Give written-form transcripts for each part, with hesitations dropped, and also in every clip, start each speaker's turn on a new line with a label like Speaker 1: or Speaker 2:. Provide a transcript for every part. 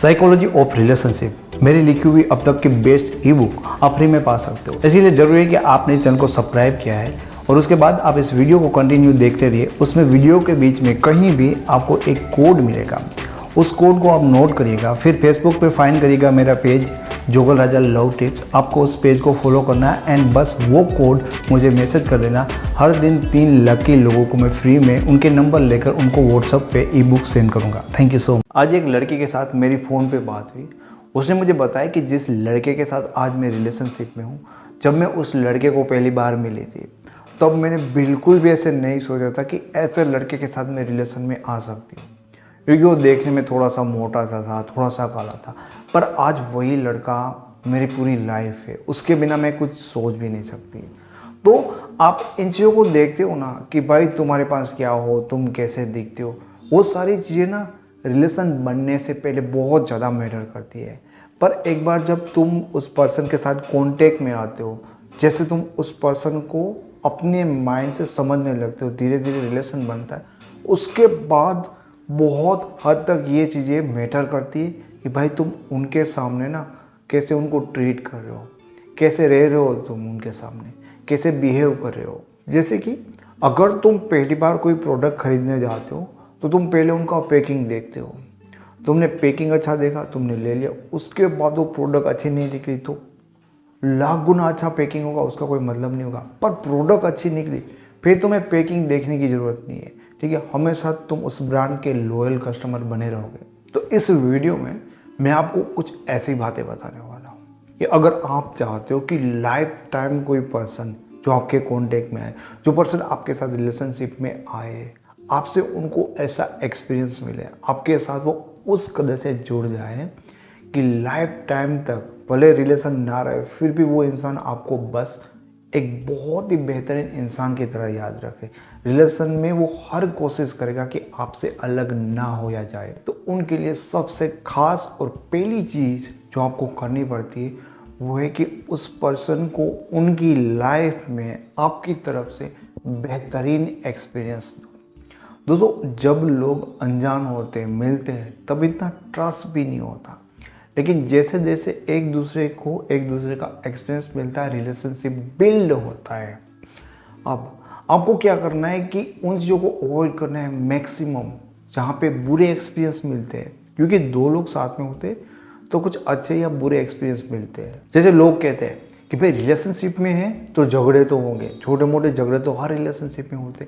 Speaker 1: Psychology of relationship मेरी लिखी हुई अब तक की बेस्ट ई बुक आप फ्री में पा सकते हो। इसीलिए जरूरी है कि आपने इस चैनल को सब्सक्राइब किया है और उसके बाद आप इस वीडियो को कंटिन्यू देखते रहिए। उसमें वीडियो के बीच में कहीं भी आपको एक कोड मिलेगा, उस कोड को आप नोट करिएगा। फिर फेसबुक पे फाइंड करिएगा मेरा पेज जोगल राजा लव टिप्स। आपको उस पेज को फॉलो करना है एंड बस वो कोड मुझे मैसेज कर देना। हर दिन 3 लकी लोगों को मैं फ्री में उनके नंबर लेकर उनको व्हाट्सएप पे ई बुक सेंड करूँगा। Thank you so much. आज एक लड़की के साथ मेरी फ़ोन पे बात हुई। उसने मुझे बताया कि जिस लड़के के साथ आज मैं रिलेशनशिप में हूँ, जब मैं उस लड़के को पहली बार मिली थी तब मैंने बिल्कुल भी ऐसे नहीं सोचा था कि ऐसे लड़के के साथ मैं रिलेशन में आ सकती हूँ, क्योंकि वो देखने में थोड़ा सा मोटा सा था, थोड़ा सा काला था। पर आज वही लड़का मेरी पूरी लाइफ है, उसके बिना मैं कुछ सोच भी नहीं सकती। तो आप इन चीज़ों को देखते हो ना कि भाई तुम्हारे पास क्या हो, तुम कैसे दिखते हो, वो सारी चीज़ें ना रिलेशन बनने से पहले बहुत ज़्यादा मैटर करती है। पर एक बार जब तुम उस पर्सन के साथ कांटेक्ट में आते हो, जैसे तुम उस पर्सन को अपने माइंड से समझने लगते हो, धीरे धीरे रिलेशन बनता है। उसके बाद बहुत हद तक ये चीज़ें मैटर करती है कि भाई तुम उनके सामने ना कैसे उनको ट्रीट कर रहे हो, कैसे रह रहे हो, तुम उनके सामने कैसे बिहेव कर रहे हो। जैसे कि अगर तुम पहली बार कोई प्रोडक्ट खरीदने जाते हो तो तुम पहले उनका पैकिंग देखते हो। तुमने पैकिंग अच्छा देखा, तुमने ले लिया। उसके बाद वो प्रोडक्ट अच्छी नहीं निकली तो लाख गुना अच्छा पैकिंग होगा, उसका कोई मतलब नहीं होगा। पर प्रोडक्ट अच्छी निकली, फिर तुम्हें पैकिंग देखने की ज़रूरत नहीं है। ठीक है, हमेशा तुम उस ब्रांड के लॉयल कस्टमर बने रहोगे। तो इस वीडियो में मैं आपको कुछ ऐसी बातें बताने वाला हूँ कि अगर आप चाहते हो कि लाइफ टाइम कोई पर्सन जो आपके कांटेक्ट में आए, जो पर्सन आपके साथ रिलेशनशिप में आए, आपसे उनको ऐसा एक्सपीरियंस मिले, आपके साथ वो उस कदर से जुड़ जाए कि लाइफ टाइम तक भले रिलेशन ना रहे फिर भी वो इंसान आपको बस एक बहुत ही बेहतरीन इंसान की तरह याद रखे। रिलेशन में वो हर कोशिश करेगा कि आपसे अलग ना हो या जाए। तो उनके लिए सबसे खास और पहली चीज़ जो आपको करनी पड़ती है वो है कि उस पर्सन को उनकी लाइफ में आपकी तरफ से बेहतरीन एक्सपीरियंस दो। दोस्तों, जब लोग अनजान होते हैं, मिलते हैं, तब इतना ट्रस्ट भी नहीं होता। लेकिन जैसे जैसे एक दूसरे का एक्सपीरियंस मिलता है, रिलेशनशिप बिल्ड होता है। अब आपको क्या करना है कि उन चीज़ों को अवॉइड करना है मैक्सिमम, जहाँ पे बुरे एक्सपीरियंस मिलते हैं। क्योंकि 2 लोग साथ में होते तो कुछ अच्छे या बुरे एक्सपीरियंस मिलते हैं। जैसे लोग कहते हैं कि भाई रिलेशनशिप में है तो झगड़े तो होंगे, छोटे मोटे झगड़े तो हर रिलेशनशिप में होते।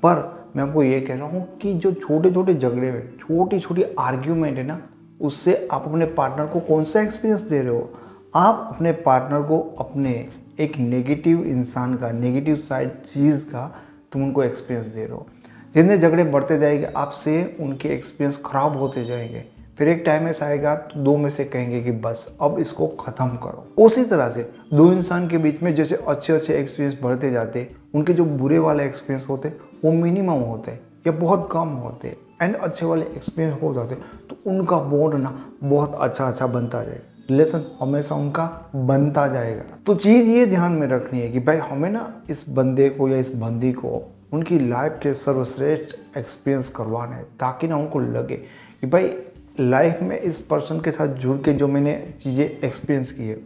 Speaker 1: पर मैं आपको ये कह रहा हूँ कि जो छोटे छोटे झगड़े में छोटी छोटी आर्ग्यूमेंट है ना, उससे आप अपने पार्टनर को कौन सा एक्सपीरियंस दे रहे हो। आप अपने पार्टनर को अपने एक नेगेटिव इंसान का, नेगेटिव साइड चीज़ का तुम उनको एक्सपीरियंस दे रहे हो। जितने झगड़े बढ़ते जाएंगे आपसे उनके एक्सपीरियंस खराब होते जाएंगे। फिर एक टाइम ऐसा आएगा तो 2 में से कहेंगे कि बस अब इसको ख़त्म करो। उसी तरह से 2 इंसान के बीच में जैसे अच्छे अच्छे एक्सपीरियंस बढ़ते जाते, उनके जो बुरे वाले एक्सपीरियंस होते वो मिनिमम होते या बहुत कम होते एंड अच्छे वाले एक्सपीरियंस हो जाते, तो उनका बॉन्ड ना बहुत अच्छा बनता जाएगा। रिलेशन हमेशा उनका बनता जाएगा। तो चीज़ ये ध्यान में रखनी है कि भाई हमें ना इस बंदे को या इस बंदी को उनकी लाइफ के सर्वश्रेष्ठ एक्सपीरियंस करवाना है, ताकि ना उनको लगे कि भाई लाइफ में इस पर्सन के साथ जुड़ के जो मैंने चीज़ें एक्सपीरियंस की है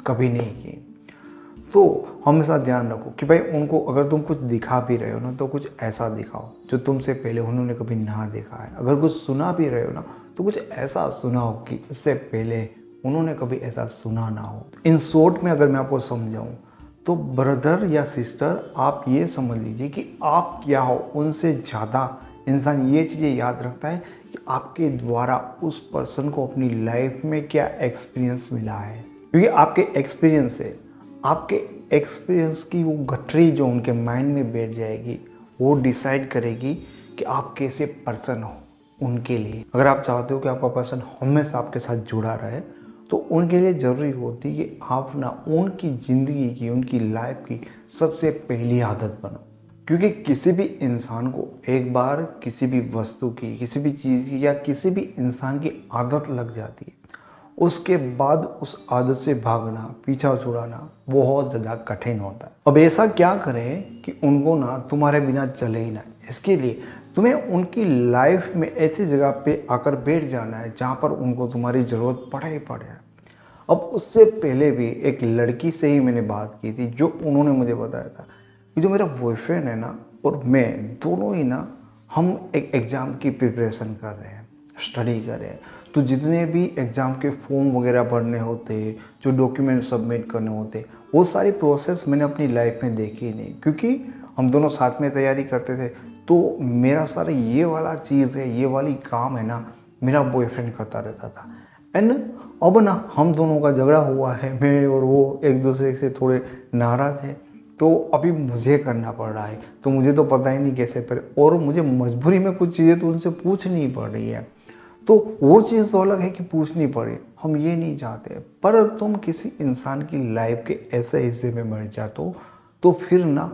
Speaker 1: कभी नहीं की। तो हमेशा ध्यान रखो कि भाई उनको अगर तुम कुछ दिखा भी रहे हो ना तो कुछ ऐसा दिखाओ जो तुमसे पहले उन्होंने कभी ना देखा है। अगर कुछ सुना भी रहे हो ना तो कुछ ऐसा सुनाओ कि इससे पहले उन्होंने कभी ऐसा सुना ना हो। इन शॉर्ट में अगर मैं आपको समझाऊं तो ब्रदर या सिस्टर, आप ये समझ लीजिए कि आप क्या हो। उनसे ज़्यादा इंसान ये चीज़ें याद रखता है कि आपके द्वारा उस पर्सन को अपनी लाइफ में क्या एक्सपीरियंस मिला है। क्योंकि आपके एक्सपीरियंस से, आपके एक्सपीरियंस की वो गठरी जो उनके माइंड में बैठ जाएगी, वो डिसाइड करेगी कि आप कैसे पर्सन हो उनके लिए। अगर आप चाहते हो कि आपका पर्सन हमेशा आपके साथ जुड़ा रहे तो उनके लिए ज़रूरी होती है कि आप ना उनकी ज़िंदगी की, उनकी लाइफ की सबसे पहली आदत बनो। क्योंकि किसी भी इंसान को एक बार किसी भी वस्तु की, किसी भी चीज़ की या किसी भी इंसान की आदत लग जाती है, उसके बाद उस आदत से भागना, पीछा छुड़ाना बहुत ज़्यादा कठिन होता है। अब ऐसा क्या करें कि उनको ना तुम्हारे बिना चले ही ना। इसके लिए तुम्हें उनकी लाइफ में ऐसी जगह पे आकर बैठ जाना है जहाँ पर उनको तुम्हारी ज़रूरत पड़े ही पड़े। अब उससे पहले भी एक लड़की से ही मैंने बात की थी, जो उन्होंने मुझे बताया था कि जो मेरा बॉयफ्रेंड है ना और मैं दोनों ही ना, हम एक एग्ज़ाम की प्रिपरेशन कर रहे हैं, स्टडी कर रहे हैं। तो जितने भी एग्ज़ाम के फॉर्म वगैरह भरने होते, जो डॉक्यूमेंट सबमिट करने होते, वो सारी प्रोसेस मैंने अपनी लाइफ में देखी ही नहीं, क्योंकि हम दोनों साथ में तैयारी करते थे। तो मेरा सारा ये वाला चीज़ है, ये वाली काम है ना, मेरा बॉयफ्रेंड करता रहता था। एंड अब ना हम दोनों का झगड़ा हुआ है, मैं और वो एक दूसरे से थोड़े नाराज़ हैं, तो अभी मुझे करना पड़ रहा है। तो मुझे तो पता ही नहीं कैसे पर, और मुझे मजबूरी में कुछ चीज़ें तो उनसे पूछनी पड़ रही है। तो वो चीज़ तो अलग है कि पूछनी पड़े, हम ये नहीं चाहते। पर तुम किसी इंसान की लाइफ के ऐसे हिस्से में मर जाते हो तो फिर ना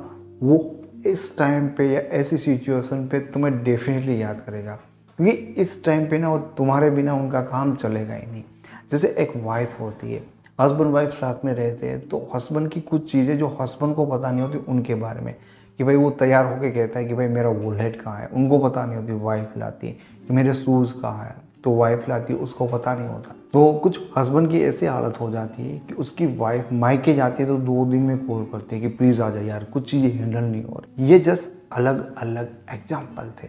Speaker 1: वो इस टाइम पे या ऐसी सिचुएशन पे तुम्हें डेफिनेटली याद करेगा, क्योंकि इस टाइम पे ना वो तुम्हारे बिना उनका काम चलेगा ही नहीं। जैसे एक वाइफ होती है, हस्बैंड वाइफ साथ में रहते हैं, तो हस्बैंड की कुछ चीज़ें जो हस्बैंड को पता नहीं होती उनके बारे में, कि भाई वो तैयार होके कहता है कि भाई मेरा वॉलेट कहाँ है, उनको पता नहीं होती, वाइफ लाती है। कि मेरे शूज़ कहाँ है, तो वाइफ लाती है, उसको पता नहीं होता। तो कुछ हस्बैंड की ऐसी हालत हो जाती है कि उसकी वाइफ मायके जाती है तो 2 दिन में कॉल करती है कि प्लीज़ आ जाए यार, कुछ चीज़ें हैंडल नहीं हो रही। ये जस्ट अलग अलग एग्जाम्पल थे।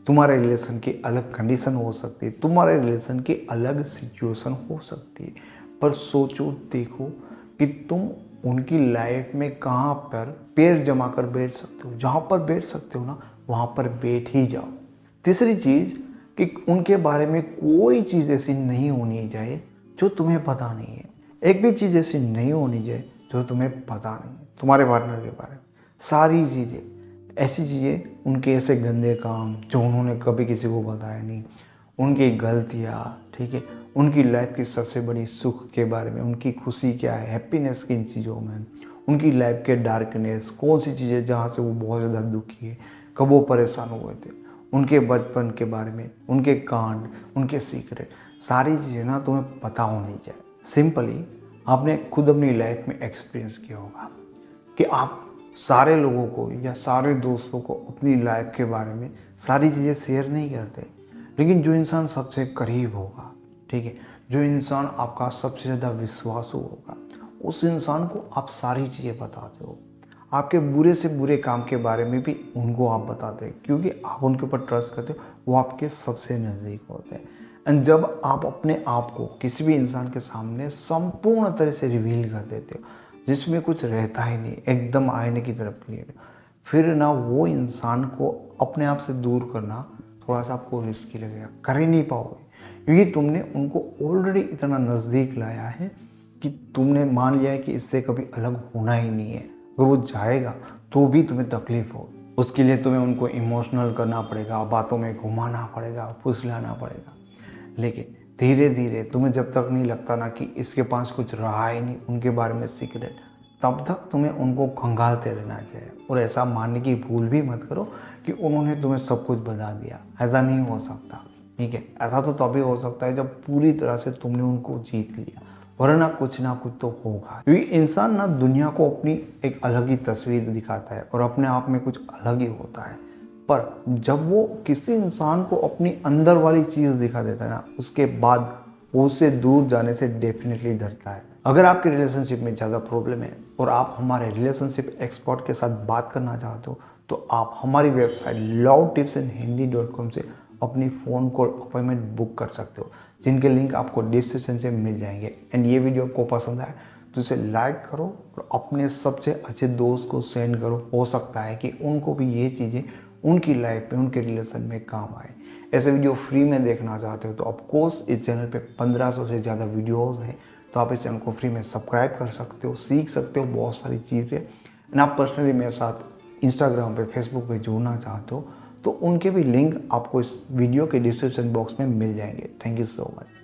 Speaker 1: तुम्हारे रिलेशन की अलग कंडीशन हो सकती है, तुम्हारे रिलेशन की अलग सिचुएशन हो सकती है, पर सोचो देखो कि तुम उनकी लाइफ में कहाँ पर पैर जमा कर बैठ सकते हो। जहाँ पर बैठ सकते हो ना, वहाँ पर बैठ ही जाओ। तीसरी चीज़ कि उनके बारे में कोई चीज़ ऐसी नहीं होनी चाहिए जो तुम्हें पता नहीं है। एक भी चीज़ ऐसी नहीं होनी चाहिए जो तुम्हें पता नहीं है तुम्हारे पार्टनर के बारे में। सारी चीज़ें, ऐसी चीज़ें, उनके ऐसे गंदे काम जो उन्होंने कभी किसी को बताया नहीं, उनकी गलतियाँ, ठीक है, उनकी लाइफ की सबसे बड़ी सुख के बारे में, उनकी खुशी क्या है, हैप्पीनेस किन चीज़ों में, उनकी लाइफ के डार्कनेस, कौन सी चीज़ें जहाँ से वो बहुत ज़्यादा दुखी है, कब वो परेशान हुए थे, उनके बचपन के बारे में, उनके कांड, उनके सीक्रेट, सारी चीज़ें ना तुम्हें पता होनी चाहिए। सिंपली आपने खुद अपनी लाइफ में एक्सपीरियंस किया होगा कि आप सारे लोगों को या सारे दोस्तों को अपनी लाइफ के बारे में सारी चीज़ें शेयर नहीं करते, लेकिन जो इंसान सबसे करीब होगा, ठीक है, जो इंसान आपका सबसे ज़्यादा विश्वासु होगा, उस इंसान को आप सारी चीज़ें बताते हो। आपके बुरे से बुरे काम के बारे में भी उनको आप बताते हैं, क्योंकि आप उनके ऊपर ट्रस्ट करते हो, वो आपके सबसे नज़दीक होते हैं। एंड जब आप अपने आप को किसी भी इंसान के सामने संपूर्ण तरह से रिवील कर देते हो, जिसमें कुछ रहता ही नहीं, एकदम आईने की तरफ क्लियर, फिर ना वो इंसान को अपने आप से दूर करना थोड़ा सा आपको रिस्की लगेगा, कर ही नहीं पाओगे, क्योंकि तुमने उनको ऑलरेडी इतना नज़दीक लाया है कि तुमने मान लिया है कि इससे कभी अलग होना ही नहीं है। अगर वो जाएगा तो भी तुम्हें तकलीफ होगी, उसके लिए तुम्हें उनको इमोशनल करना पड़ेगा, बातों में घुमाना पड़ेगा, फुसलाना पड़ेगा। लेकिन धीरे धीरे तुम्हें जब तक नहीं लगता ना कि इसके पास कुछ रहा ही नहीं उनके बारे में सीक्रेट, तब तक तुम्हें उनको खंगालते रहना चाहिए। और ऐसा मानने की भूल भी मत करो कि उन्होंने तुम्हें सब कुछ बता दिया। ऐसा नहीं हो सकता, ठीक है। ऐसा तो तभी हो सकता है जब पूरी तरह से तुमने उनको जीत लिया, वरना कुछ ना कुछ तो होगा। क्योंकि इंसान ना दुनिया को अपनी एक अलग ही तस्वीर दिखाता है और अपने आप में कुछ अलग ही होता है, पर जब वो किसी इंसान को अपनी अंदर वाली चीज़ दिखा देता है ना, उसके बाद वो उससे दूर जाने से डेफिनेटली डरता है। अगर आपके रिलेशनशिप में ज़्यादा प्रॉब्लम है और आप हमारे रिलेशनशिप एक्सपर्ट के साथ बात करना चाहते हो, तो आप हमारी वेबसाइट lovetips-in-hindi.com से अपनी फ़ोन कॉल अपॉइंटमेंट बुक कर सकते हो, जिनके लिंक आपको डिस्क्रिप्शन से मिल जाएंगे। एंड ये वीडियो आपको पसंद आए तो इसे लाइक करो और अपने सबसे अच्छे दोस्त को सेंड करो। हो सकता है कि उनको भी ये चीज़ें उनकी लाइफ में, उनके रिलेशन में काम आए। ऐसे वीडियो फ्री में देखना चाहते हो तो ऑफकोर्स इस चैनल पे 1500 से ज़्यादा वीडियोस हैं, तो आप इस चैनल को फ्री में सब्सक्राइब कर सकते हो, सीख सकते हो बहुत सारी चीज़ें। एंड आप पर्सनली मेरे साथ इंस्टाग्राम पे, फेसबुक पे जुड़ना चाहते हो तो उनके भी लिंक आपको इस वीडियो के डिस्क्रिप्शन बॉक्स में मिल जाएंगे। Thank you so much.